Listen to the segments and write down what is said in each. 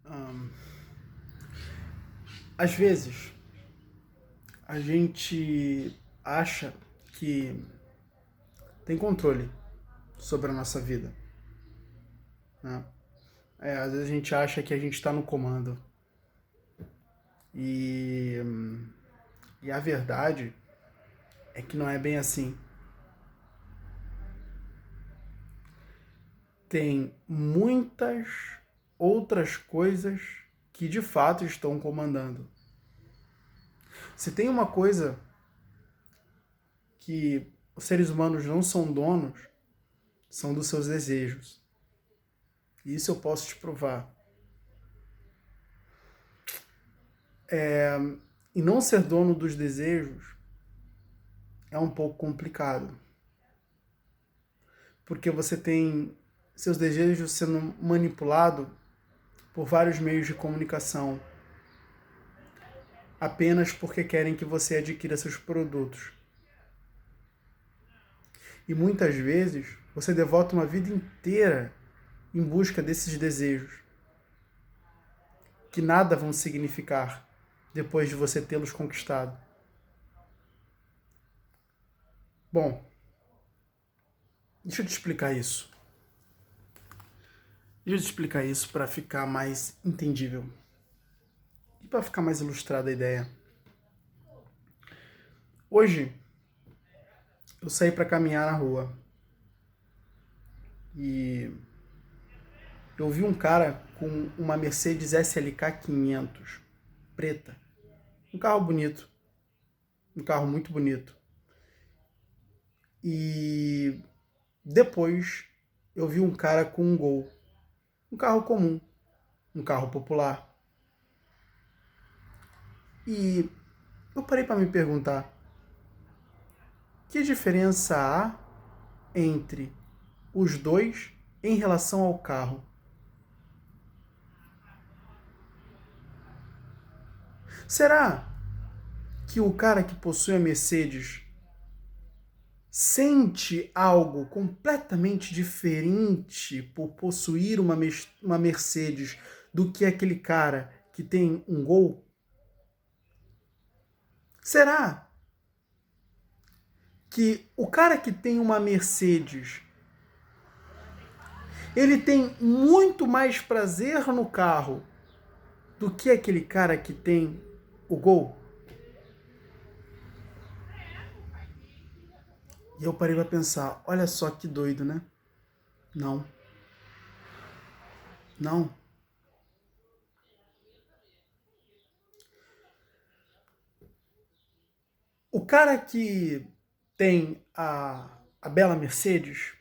Ahn, Às vezes, a gente acha que tem controle sobre a nossa vida, né? Às vezes a gente acha que a gente está no comando. E, e a verdade é que não é bem assim. Tem muitas outras coisas que de fato estão comandando. Se tem uma coisa que os seres humanos não são donos, são dos seus desejos. E isso eu posso te provar. E não ser dono dos desejos é um pouco complicado. Porque você tem seus desejos sendo manipulados por vários meios de comunicação, apenas porque querem que você adquira seus produtos. E muitas vezes você devota uma vida inteira em busca desses desejos, que nada vão significar depois de você tê-los conquistado. Bom, deixa eu te explicar isso. Deixa eu te explicar isso para ficar mais entendível e para ficar mais ilustrada a ideia. Hoje, eu saí para caminhar na rua e eu vi um cara com uma Mercedes SLK 500 preta. Um carro bonito. Um carro muito bonito. E depois eu vi um cara com um Gol. Um carro comum. Um carro popular. E eu parei para me perguntar: que diferença há entre os dois em relação ao carro? Será que o cara que possui a Mercedes sente algo completamente diferente por possuir uma Mercedes do que aquele cara que tem um Gol? Será que o cara que tem uma Mercedes, ele tem muito mais prazer no carro do que aquele cara que tem o Gol? E eu parei para pensar, olha só que doido, né? Não. Não. O cara que tem a bela Mercedes,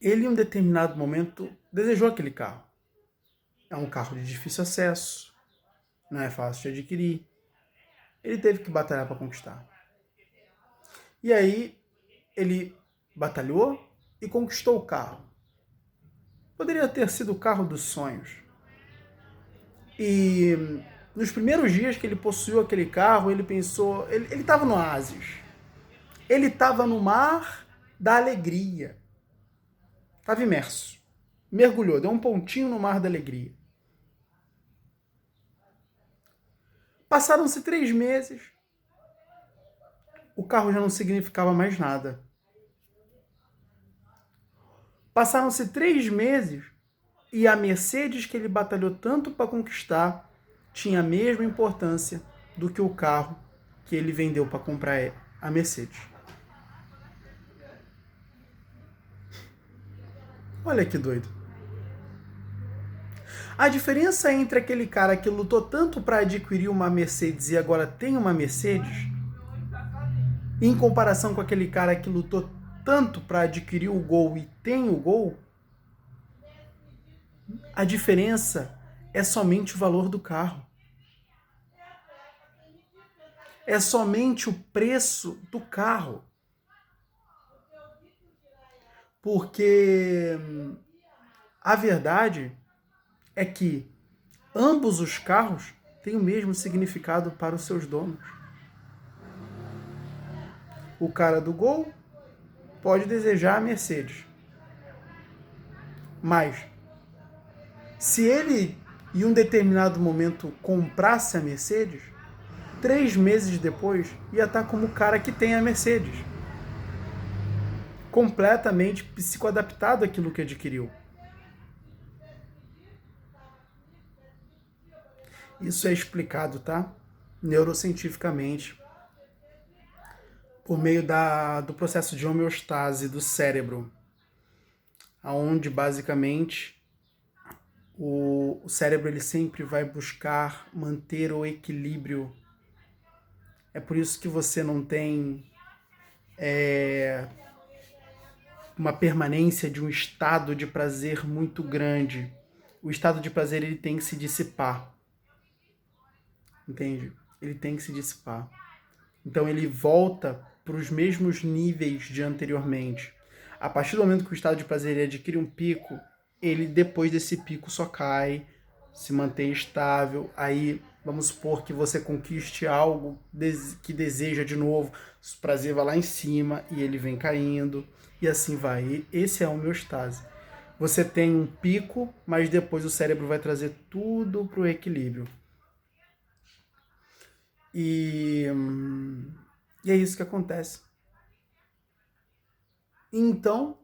ele em um determinado momento desejou aquele carro. É um carro de difícil acesso, não é fácil de adquirir. Ele teve que batalhar para conquistar. E aí ele batalhou e conquistou o carro. Poderia ter sido o carro dos sonhos. E nos primeiros dias que ele possuiu aquele carro, ele pensou... Ele estava no oásis. Ele estava no mar da alegria. Estava imerso. Mergulhou, deu um pontinho no mar da alegria. Passaram-se 3 meses. O carro já não significava mais nada. Passaram-se 3 meses e a Mercedes que ele batalhou tanto para conquistar tinha a mesma importância do que o carro que ele vendeu para comprar a Mercedes. Olha que doido. A diferença entre aquele cara que lutou tanto para adquirir uma Mercedes e agora tem uma Mercedes, em comparação com aquele cara que lutou tanto para adquirir o Gol e tem o Gol, a diferença é somente o valor do carro. É somente o preço do carro. Porque a verdade é que ambos os carros têm o mesmo significado para os seus donos. O cara do Gol pode desejar a Mercedes, mas Se ele, em um determinado momento, comprasse a Mercedes, 3 meses depois, ia estar como o cara que tem a Mercedes. Completamente psicoadaptado àquilo que adquiriu. Isso é explicado, tá? Neurocientificamente, por meio do processo de homeostase do cérebro, onde basicamente o cérebro ele sempre vai buscar manter o equilíbrio. É por isso que você não tem uma permanência de um estado de prazer muito grande. O estado de prazer ele tem que se dissipar. Entende? Ele tem que se dissipar. Então ele volta para os mesmos níveis de anteriormente. A partir do momento que o estado de prazer ele adquire um pico, ele depois desse pico só cai, se mantém estável. Aí vamos supor que você conquiste algo que deseja de novo, o prazer vai lá em cima e ele vem caindo e assim vai. Esse é a homeostase. Você tem um pico, mas depois o cérebro vai trazer tudo para o equilíbrio. E é isso que acontece. Então,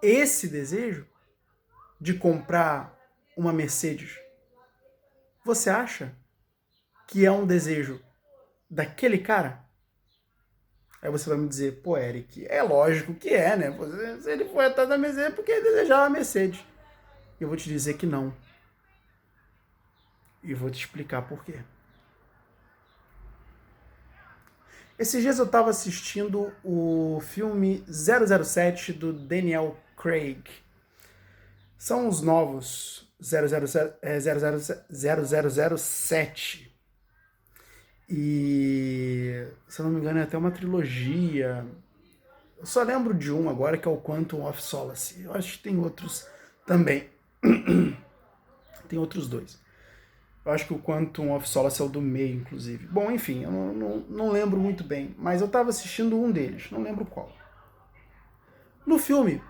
esse desejo de comprar uma Mercedes, você acha que é um desejo daquele cara? Aí você vai me dizer, pô, Eric, é lógico que é, né? Se ele foi atrás da Mercedes é porque ele desejava a Mercedes. Eu vou te dizer que não. E vou te explicar por quê. Esses dias eu estava assistindo o filme 007 do Daniel Craig. São os novos 007. E, se eu não me engano, é até uma trilogia. Eu só lembro de um agora, que é o Quantum of Solace. Eu acho que tem outros também. Tem outros dois. Eu acho que o Quantum of Solace é o do meio, inclusive. Bom, enfim, eu não lembro muito bem. Mas eu estava assistindo um deles, não lembro qual. No filme,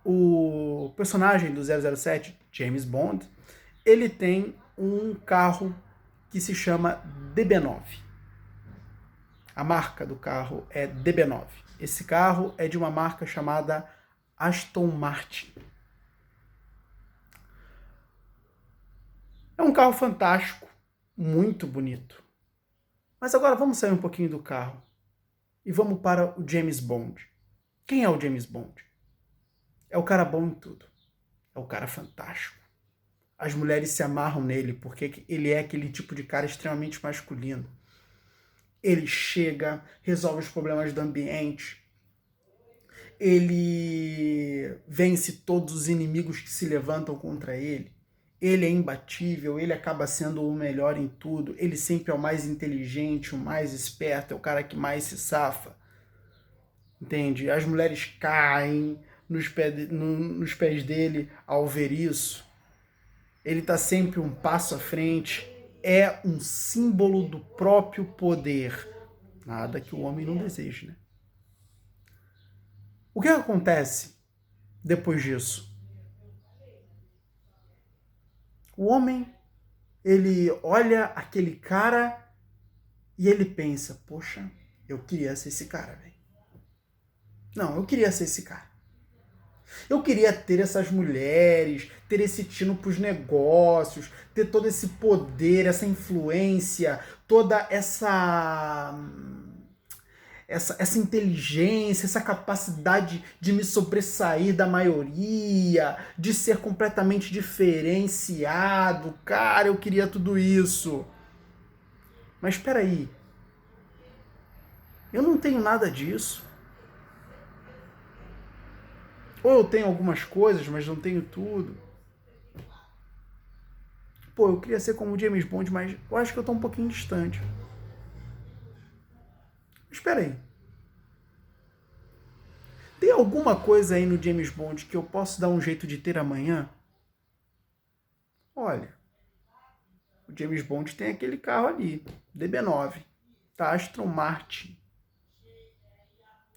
o personagem do 007, James Bond, ele tem um carro que se chama DB9. A marca do carro é DB9. Esse carro é de uma marca chamada Aston Martin. É um carro fantástico, muito bonito. Mas agora vamos sair um pouquinho do carro e vamos para o James Bond. Quem é o James Bond? É o cara bom em tudo. É o cara fantástico. As mulheres se amarram nele porque ele é aquele tipo de cara extremamente masculino. Ele chega, resolve os problemas do ambiente, ele vence todos os inimigos que se levantam contra ele. Ele é imbatível, ele acaba sendo o melhor em tudo, ele sempre é o mais inteligente, o mais esperto, é o cara que mais se safa. Entende? As mulheres caem nos pés dele ao ver isso. Ele está sempre um passo à frente, é um símbolo do próprio poder. Nada que o homem não deseje, né? O que acontece depois disso? O homem, ele olha aquele cara e ele pensa, poxa, eu queria ser esse cara, velho. Não, eu queria ser esse cara. Eu queria ter essas mulheres, ter esse tino pros negócios, ter todo esse poder, essa influência, toda essa inteligência, essa capacidade de me sobressair da maioria, de ser completamente diferenciado. Cara, eu queria tudo isso. Mas espera aí. Eu não tenho nada disso. Ou eu tenho algumas coisas, mas não tenho tudo. Pô, eu queria ser como o James Bond, mas eu acho que eu tô um pouquinho distante. Espera aí. Tem alguma coisa aí no James Bond que eu posso dar um jeito de ter amanhã? Olha, o James Bond tem aquele carro ali, DB9, da Aston Martin.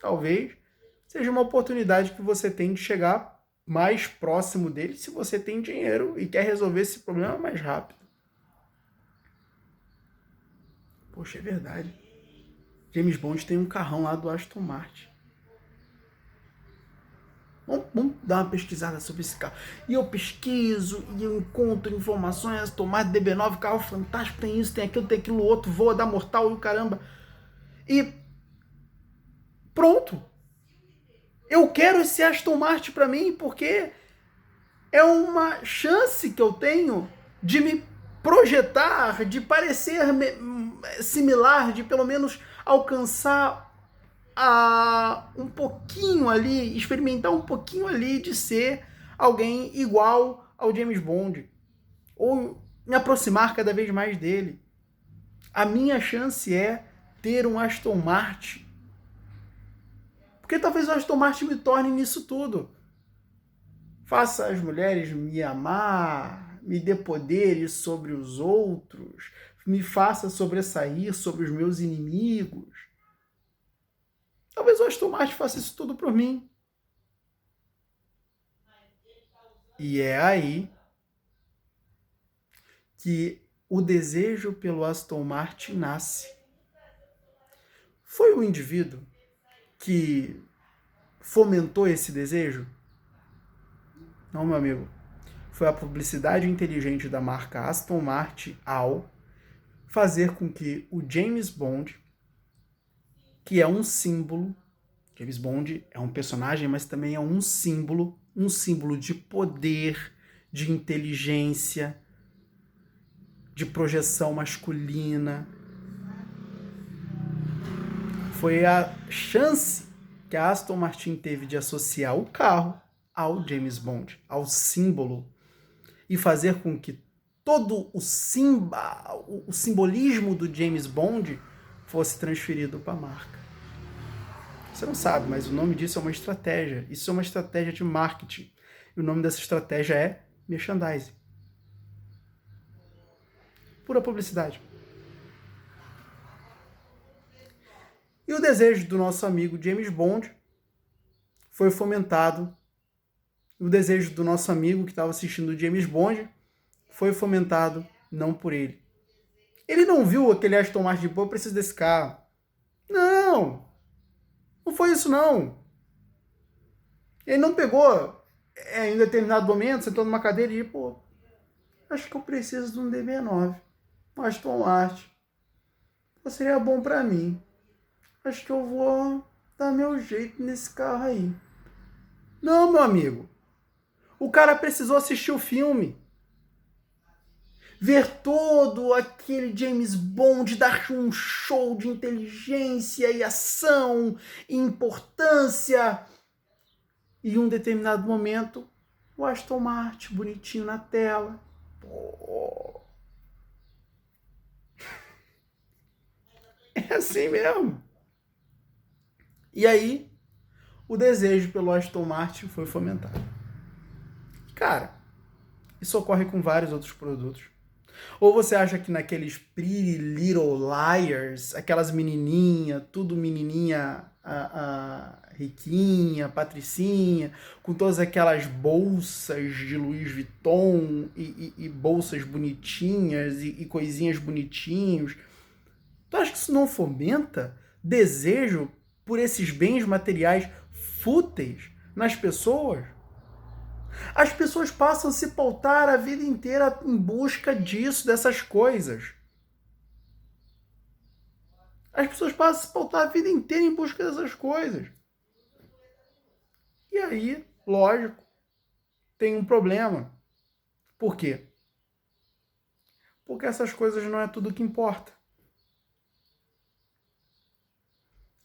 Talvez seja uma oportunidade que você tem de chegar mais próximo dele se você tem dinheiro e quer resolver esse problema mais rápido. Poxa, é verdade. James Bond tem um carrão lá do Aston Martin. Vamos dar uma pesquisada sobre esse carro. E eu pesquiso, e eu encontro informações, Aston Martin DB9, carro fantástico, tem isso, tem aquilo outro, voa da mortal e o caramba. E pronto. Eu quero esse Aston Martin para mim, porque é uma chance que eu tenho de me projetar, de parecer similar, de pelo menos alcançar um pouquinho ali, experimentar um pouquinho ali de ser alguém igual ao James Bond, ou me aproximar cada vez mais dele. A minha chance é ter um Aston Martin, porque talvez o Aston Martin me torne nisso tudo. Faça as mulheres me amar, me dê poderes sobre os outros, me faça sobressair sobre os meus inimigos. Talvez o Aston Martin faça isso tudo por mim. E é aí que o desejo pelo Aston Martin nasce. Foi o indivíduo que fomentou esse desejo? Não, meu amigo. Foi a publicidade inteligente da marca Aston Martin ao fazer com que o James Bond, que é um símbolo, James Bond é um personagem, mas também é um símbolo de poder, de inteligência, de projeção masculina. Foi a chance que a Aston Martin teve de associar o carro ao James Bond, ao símbolo, e fazer com que todo o simbolismo do James Bond fosse transferido para a marca. Você não sabe, mas o nome disso é uma estratégia. Isso é uma estratégia de marketing. E o nome dessa estratégia é merchandising. Pura publicidade. E o desejo do nosso amigo James Bond foi fomentado. O desejo do nosso amigo que estava assistindo o James Bond foi fomentado não por ele. Ele não viu aquele Aston Martin de pô, eu preciso desse carro. Não! Não foi isso, não. Ele não pegou em determinado momento, sentou numa cadeira e pô, acho que eu preciso de um DB9, um Aston Martin. Pô, seria bom pra mim. Acho que eu vou dar meu jeito nesse carro aí. Não, meu amigo. O cara precisou assistir o filme. Ver todo aquele James Bond dar um show de inteligência e ação e importância. E em um determinado momento, o Aston Martin bonitinho na tela. Pô. É assim mesmo. E aí, o desejo pelo Aston Martin foi fomentado. Cara, isso ocorre com vários outros produtos. Ou você acha que naqueles Pretty Little Liars, aquelas menininha, tudo menininha riquinha, patricinha, com todas aquelas bolsas de Louis Vuitton e bolsas bonitinhas e coisinhas bonitinhos. Tu acha que isso não fomenta desejo por esses bens materiais fúteis nas pessoas? As pessoas passam a se pautar a vida inteira em busca disso, dessas coisas. As pessoas passam a se pautar a vida inteira em busca dessas coisas. E aí, lógico, tem um problema. Por quê? Porque essas coisas não é tudo que importa.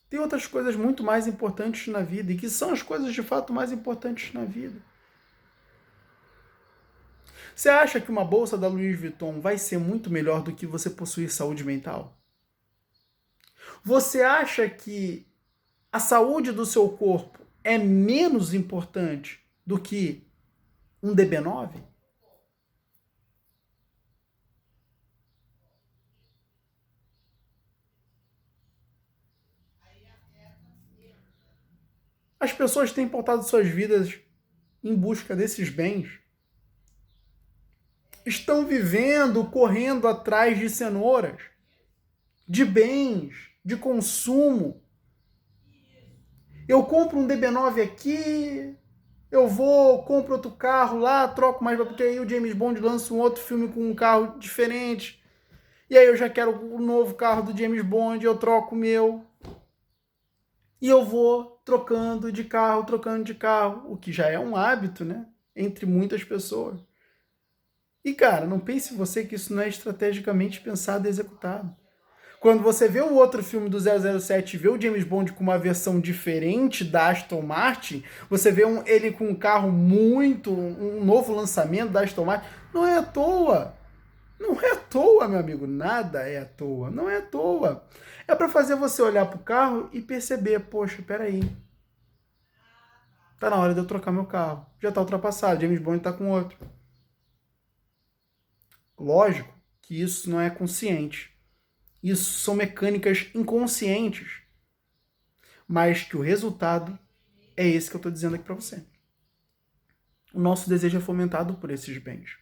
Tem outras coisas muito mais importantes na vida e que são as coisas de fato mais importantes na vida. Você acha que uma bolsa da Louis Vuitton vai ser muito melhor do que você possuir saúde mental? Você acha que a saúde do seu corpo é menos importante do que um DB9? As pessoas têm pautado suas vidas em busca desses bens estão vivendo, correndo atrás de cenouras, de bens, de consumo. Eu compro um DB9 aqui, eu vou, compro outro carro lá, troco mais, porque aí o James Bond lança um outro filme com um carro diferente. E aí eu já quero o novo carro do James Bond, eu troco o meu. E eu vou trocando de carro, o que já é um hábito, né? Entre muitas pessoas. E, cara, não pense você que isso não é estrategicamente pensado e executado. Quando você vê o outro filme do 007 e vê o James Bond com uma versão diferente da Aston Martin, você vê ele com um carro um novo lançamento da Aston Martin, não é à toa. Não é à toa, meu amigo. Nada é à toa. Não é à toa. É para fazer você olhar pro carro e perceber, poxa, peraí. Tá na hora de eu trocar meu carro. Já tá ultrapassado. James Bond tá com outro. Lógico que isso não é consciente. Isso são mecânicas inconscientes. Mas que o resultado é esse que eu estou dizendo aqui para você. O nosso desejo é fomentado por esses bens.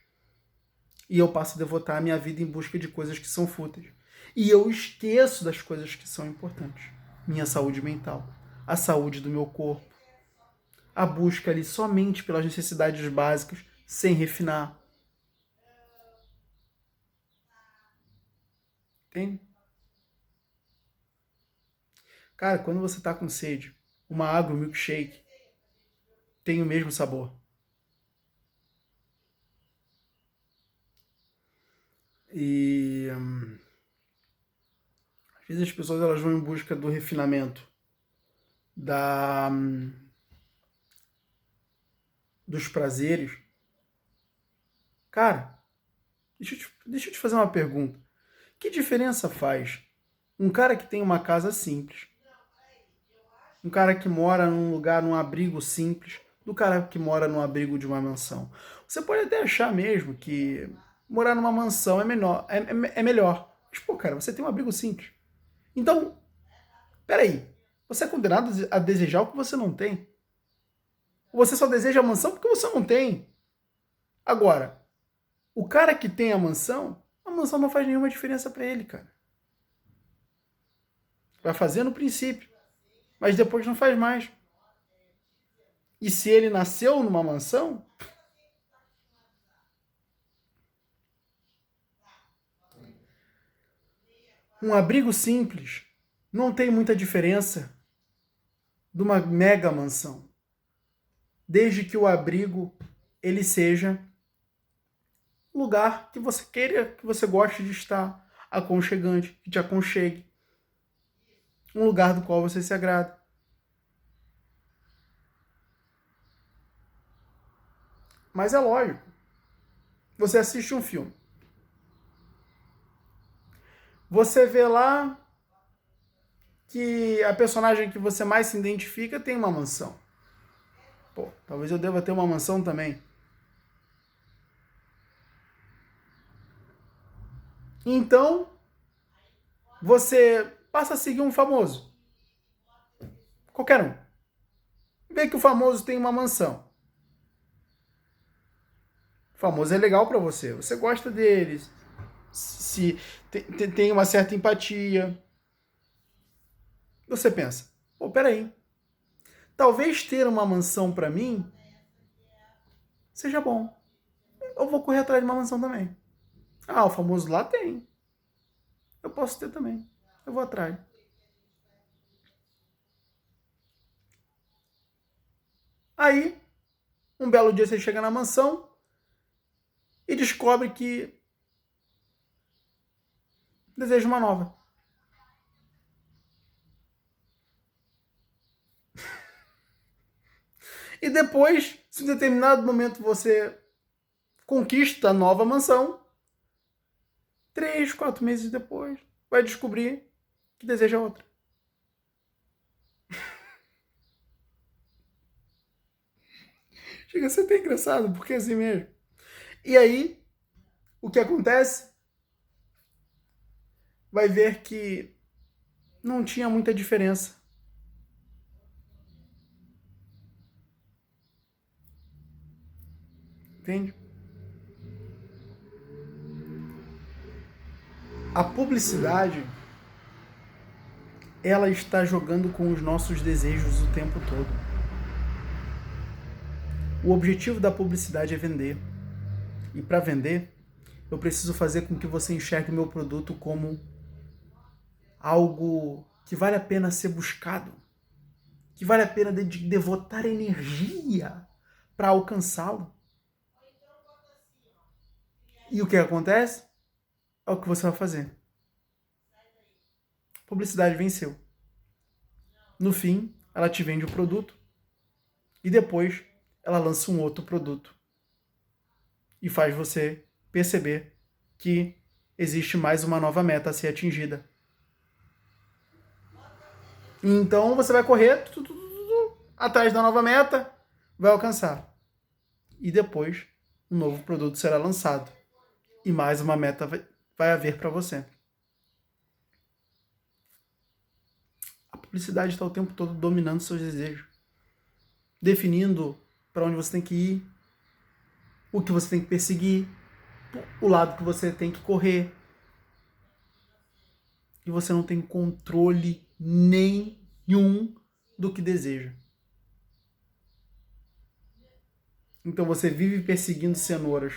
E eu passo a devotar a minha vida em busca de coisas que são fúteis. E eu esqueço das coisas que são importantes. Minha saúde mental, a saúde do meu corpo, a busca ali somente pelas necessidades básicas, sem refinar. Entende? Cara, quando você tá com sede, uma água, um milkshake, tem o mesmo sabor. E às vezes as pessoas elas vão em busca do refinamento, da dos prazeres. Cara, deixa eu te fazer uma pergunta. Que diferença faz um cara que tem uma casa simples, um cara que mora num lugar, num abrigo simples, do cara que mora num abrigo de uma mansão? Você pode até achar mesmo que morar numa mansão é melhor. Mas, pô, cara, você tem um abrigo simples. Então, peraí. Você é condenado a desejar o que você não tem. Ou você só deseja a mansão porque você não tem. Agora, o cara que tem a mansão não faz nenhuma diferença para ele, cara. Vai fazer no princípio, mas depois não faz mais. E se ele nasceu numa mansão, um abrigo simples não tem muita diferença de uma mega mansão. Desde que o abrigo ele seja um lugar que você queira, que você goste de estar, aconchegante, que te aconchegue. Um lugar do qual você se agrada. Mas é lógico. Você assiste um filme. Você vê lá que a personagem que você mais se identifica tem uma mansão. Pô, talvez eu deva ter uma mansão também. Então, você passa a seguir um famoso. Qualquer um. Vê que o famoso tem uma mansão. O famoso é legal para você. Você gosta deles. Se tem uma certa empatia. Você pensa, pô, peraí. Talvez ter uma mansão para mim seja bom. Eu vou correr atrás de uma mansão também. Ah, o famoso lá tem. Eu posso ter também. Eu vou atrás. Aí, um belo dia você chega na mansão e descobre que deseja uma nova. E depois, se em determinado momento você conquista a nova mansão, 3, 4 meses depois, vai descobrir que deseja outra. Chega a ser até engraçado, porque é assim mesmo. E aí, o que acontece? Vai ver que não tinha muita diferença. Entende? A publicidade, ela está jogando com os nossos desejos o tempo todo. O objetivo da publicidade é vender. E para vender, eu preciso fazer com que você enxergue o meu produto como algo que vale a pena ser buscado, que vale a pena devotar energia para alcançá-lo. E o que acontece? É o que você vai fazer. A publicidade venceu. No fim, ela te vende o produto e depois ela lança um outro produto e faz você perceber que existe mais uma nova meta a ser atingida. Então você vai correr atrás da nova meta, vai alcançar. E depois um novo produto será lançado e mais uma meta vai haver para você. A publicidade está o tempo todo dominando seus desejos, definindo para onde você tem que ir, o que você tem que perseguir, o lado que você tem que correr. E você não tem controle nenhum do que deseja. Então você vive perseguindo cenouras.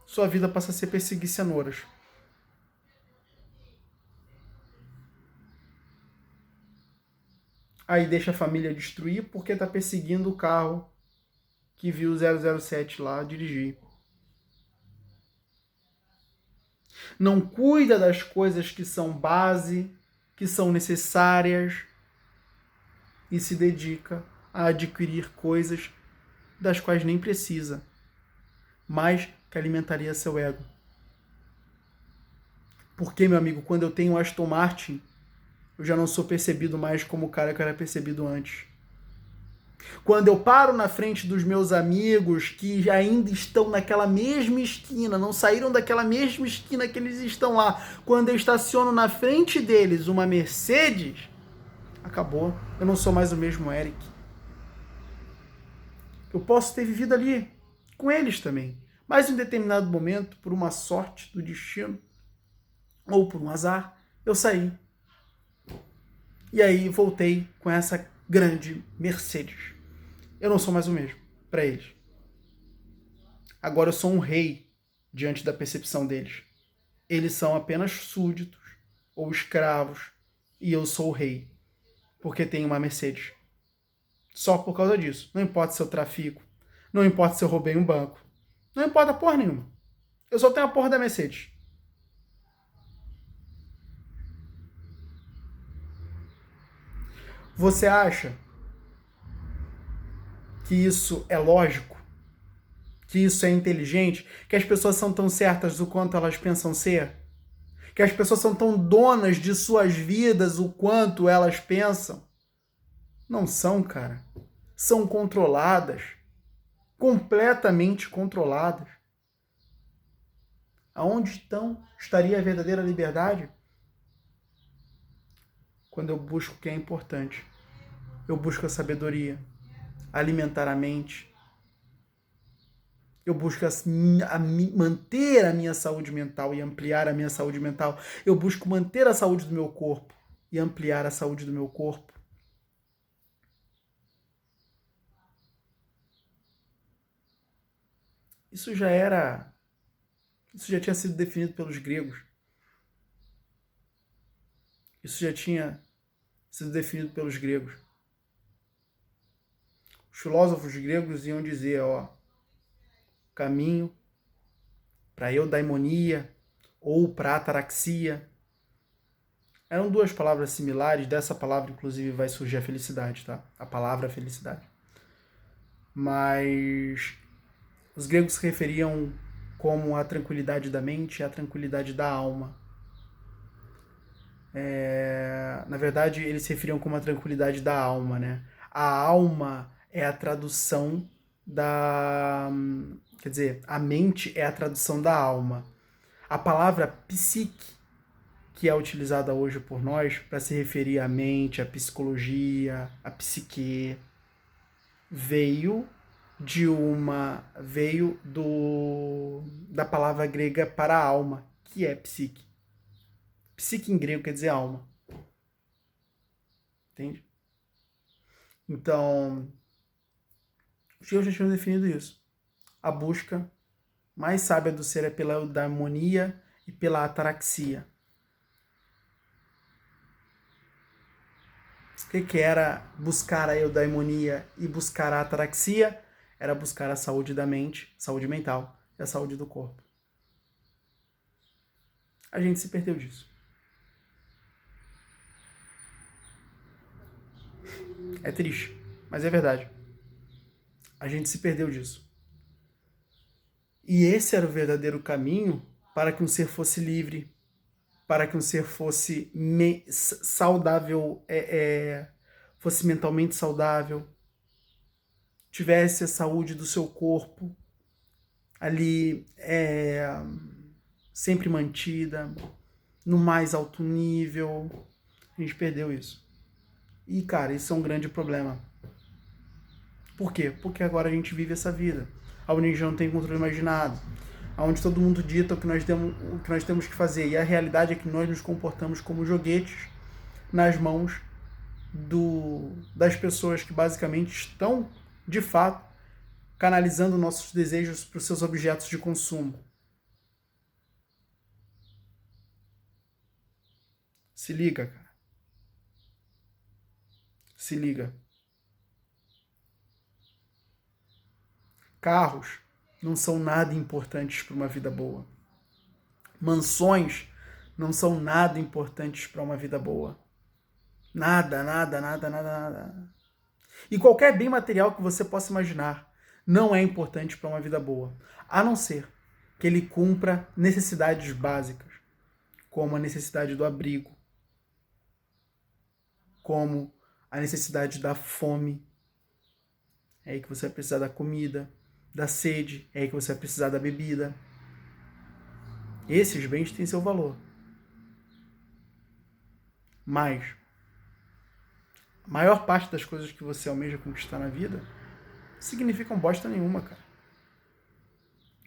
Sua vida passa a ser perseguir cenouras. Aí deixa a família destruir porque está perseguindo o carro que viu o 007 lá dirigir. Não cuida das coisas que são base, que são necessárias, e se dedica a adquirir coisas das quais nem precisa, mas que alimentaria seu ego. Porque, meu amigo, quando eu tenho um Aston Martin, eu já não sou percebido mais como o cara que era percebido antes. Quando eu paro na frente dos meus amigos que ainda estão naquela mesma esquina, não saíram daquela mesma esquina que eles estão lá, quando eu estaciono na frente deles uma Mercedes, acabou. Eu não sou mais o mesmo Eric. Eu posso ter vivido ali com eles também, mas em determinado momento, por uma sorte do destino, ou por um azar, eu saí. E aí voltei com essa grande Mercedes. Eu não sou mais o mesmo para eles. Agora eu sou um rei diante da percepção deles. Eles são apenas súditos ou escravos e eu sou o rei porque tenho uma Mercedes. Só por causa disso. Não importa se eu trafico, não importa se eu roubei um banco, não importa porra nenhuma. Eu só tenho a porra da Mercedes. Você acha que isso é lógico? Que isso é inteligente? Que as pessoas são tão certas do quanto elas pensam ser? Que as pessoas são tão donas de suas vidas o quanto elas pensam? Não são, cara. São controladas. Completamente controladas. Aonde então estaria a verdadeira liberdade? Quando eu busco o que é importante. Eu busco a sabedoria, alimentar a mente. Eu busco manter a minha saúde mental e ampliar a minha saúde mental. Eu busco manter a saúde do meu corpo e ampliar a saúde do meu corpo. Isso já tinha sido definido pelos gregos. Isso já tinha sido definido pelos gregos. Os filósofos gregos iam dizer, caminho para a eudaimonia ou para a ataraxia. Eram duas palavras similares, dessa palavra inclusive vai surgir a felicidade, tá? A palavra felicidade. Mas os gregos se referiam como a tranquilidade da mente e a tranquilidade da alma. Na verdade, eles se referiam como a tranquilidade da alma, né? A alma é a tradução da... Quer dizer, a mente é a tradução da alma. A palavra psique, que é utilizada hoje por nós para se referir à mente, à psicologia, à psique, veio veio da palavra grega para alma, que é psique. Psique em grego quer dizer alma. Entende? Então, os gregos já tinham definido isso. A busca mais sábia do ser é pela eudaimonia e pela ataraxia. O que era buscar a eudaimonia e buscar a ataraxia? Era buscar a saúde da mente, saúde mental e a saúde do corpo. A gente se perdeu disso. É triste, mas é verdade. A gente se perdeu disso. E esse era o verdadeiro caminho para que um ser fosse livre, para que um ser fosse saudável, fosse mentalmente saudável, tivesse a saúde do seu corpo ali sempre mantida, no mais alto nível. A gente perdeu isso. E, cara, isso é um grande problema. Por quê? Porque agora a gente vive essa vida, onde a gente não tem controle mais de nada, onde todo mundo dita o que nós temos que fazer. E a realidade é que nós nos comportamos como joguetes nas mãos das pessoas que basicamente estão, de fato, canalizando nossos desejos para os seus objetos de consumo. Se liga, cara. Se liga. Carros não são nada importantes para uma vida boa. Mansões não são nada importantes para uma vida boa. Nada, nada, nada, nada, nada. E qualquer bem material que você possa imaginar não é importante para uma vida boa, a não ser que ele cumpra necessidades básicas, como a necessidade do abrigo, como a necessidade da fome. É aí que você vai precisar da comida, da sede, é aí que você vai precisar da bebida. Esses bens têm seu valor. Mas a maior parte das coisas que você almeja conquistar na vida significam bosta nenhuma, cara.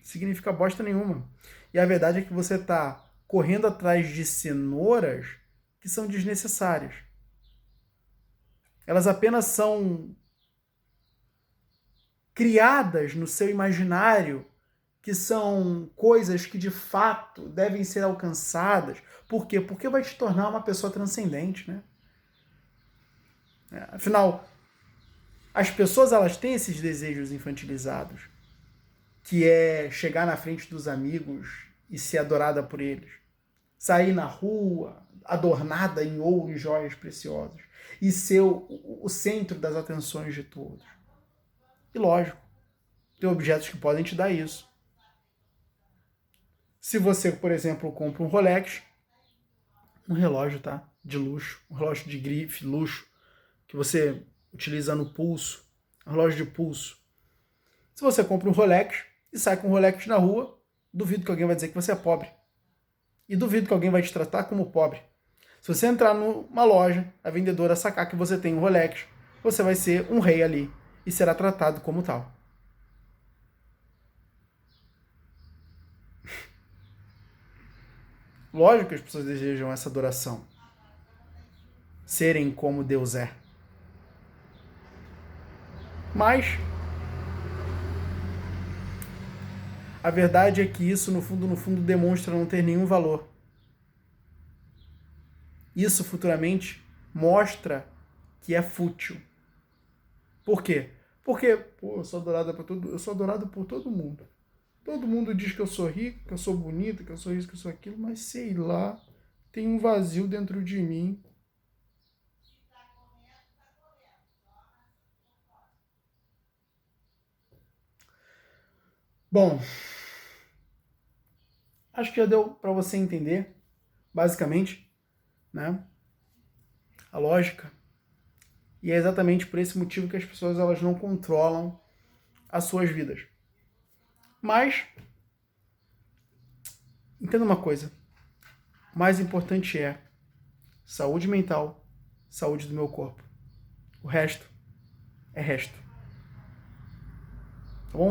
Significa bosta nenhuma. E a verdade é que você está correndo atrás de cenouras que são desnecessárias. Elas apenas são criadas no seu imaginário, que são coisas que de fato devem ser alcançadas. Por quê? Porque vai te tornar uma pessoa transcendente, né? Afinal, as pessoas elas têm esses desejos infantilizados, que é chegar na frente dos amigos e ser adorada por eles. Sair na rua, adornada em ouro e joias preciosas. E ser o centro das atenções de todos. E lógico, tem objetos que podem te dar isso. Se você, por exemplo, compra um Rolex, um relógio, tá? De luxo, um relógio de grife, luxo, que você utiliza no pulso, um relógio de pulso. Se você compra um Rolex e sai com um Rolex na rua, duvido que alguém vai dizer que você é pobre. E duvido que alguém vai te tratar como pobre. Se você entrar numa loja, a vendedora sacar que você tem um Rolex, você vai ser um rei ali e será tratado como tal. Lógico que as pessoas desejam essa adoração. Serem como Deus é. Mas a verdade é que isso, no fundo, demonstra não ter nenhum valor. Isso futuramente mostra que é fútil. Por quê? Porque, eu sou adorado por todo mundo. Todo mundo diz que eu sou rico, que eu sou bonito, que eu sou isso, que eu sou aquilo, mas sei lá, tem um vazio dentro de mim. Bom, acho que já deu para você entender, basicamente, né, a lógica. E é exatamente por esse motivo que as pessoas elas não controlam as suas vidas. Mas, entenda uma coisa, o mais importante é saúde mental, saúde do meu corpo. O resto é resto. tá bom?